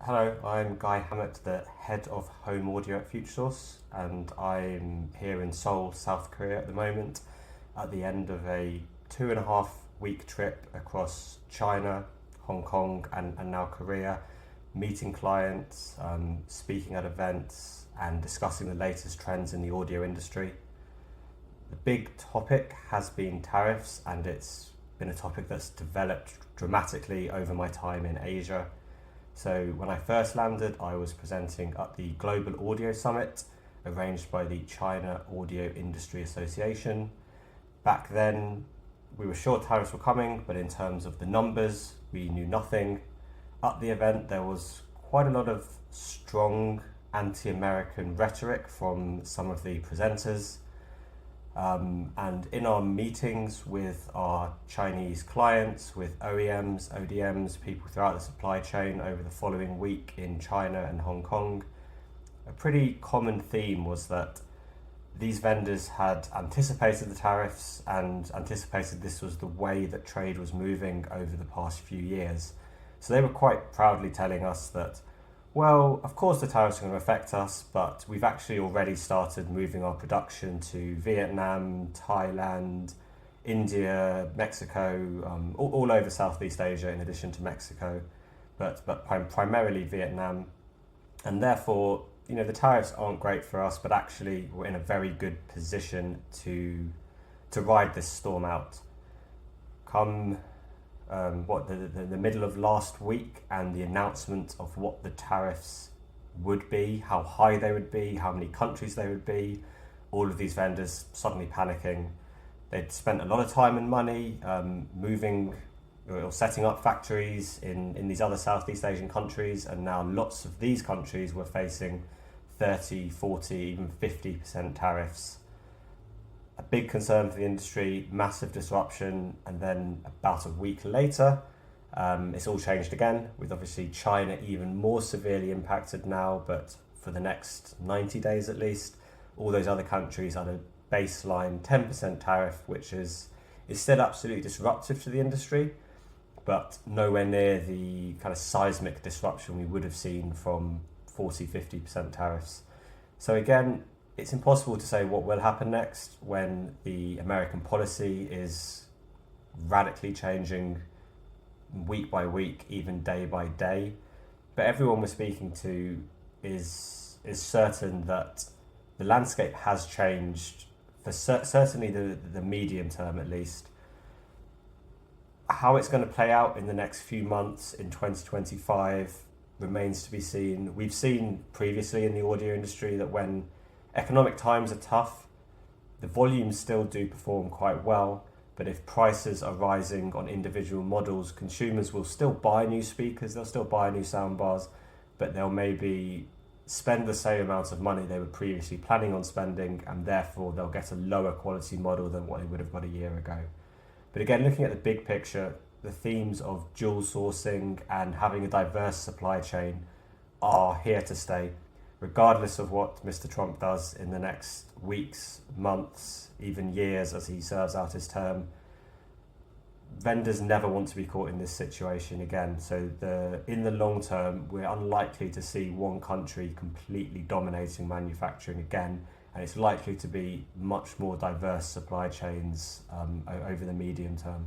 Hello, I'm Guy Hammett, the head of home audio at Futuresource, and I'm here in Seoul, South Korea at the moment, at the end of a 2.5 week trip across China, Hong Kong, and now Korea, meeting clients, speaking at events, and discussing the latest trends in the audio industry. The big topic has been tariffs, and it's been a topic that's developed dramatically over my time in Asia. So when I first landed, I was presenting at the Global Audio Summit, arranged by the China Audio Industry Association. Back then, we were sure tariffs were coming, but in terms of the numbers, we knew nothing. At the event, there was quite a lot of strong anti-American rhetoric from some of the presenters. And in our meetings with our Chinese clients, with OEMs, ODMs, people throughout the supply chain over the following week in China and Hong Kong, a pretty common theme was that these vendors had anticipated the tariffs and anticipated this was the way that trade was moving over the past few years. So they were quite proudly telling us that, well, of course the tariffs are going to affect us, but we've actually already started moving our production to Vietnam, Thailand, India, Mexico, all over Southeast Asia in addition to Mexico, but primarily Vietnam. And therefore, the tariffs aren't great for us, but actually we're in a very good position to ride this storm out. Come the middle of last week, and the announcement of what the tariffs would be, how high they would be, how many countries they would be, all of these vendors suddenly panicking. They'd spent a lot of time and money moving or setting up factories in these other Southeast Asian countries, and now lots of these countries were facing 30, 40, even 50% tariffs. A big concern for the industry, massive disruption, and then about a week later, it's all changed again, with obviously China even more severely impacted now, but for the next 90 days at least, all those other countries had a baseline 10% tariff, which is still absolutely disruptive to the industry, but nowhere near the kind of seismic disruption we would have seen from 40, 50% tariffs. So again, it's impossible to say what will happen next when the American policy is radically changing week by week, even day by day. But everyone we're speaking to is certain that the landscape has changed for certainly the medium term at least. How it's going to play out in the next few months in 2025 remains to be seen. We've seen previously in the audio industry that when economic times are tough, the volumes still do perform quite well, but if prices are rising on individual models, consumers will still buy new speakers, they'll still buy new soundbars, but they'll maybe spend the same amount of money they were previously planning on spending, and therefore they'll get a lower quality model than what they would have got a year ago. But again, looking at the big picture, the themes of dual sourcing and having a diverse supply chain are here to stay. Regardless of what Mr. Trump does in the next weeks, months, even years as he serves out his term, vendors never want to be caught in this situation again. So in the long term, we're unlikely to see one country completely dominating manufacturing again, and it's likely to be much more diverse supply chains over the medium term.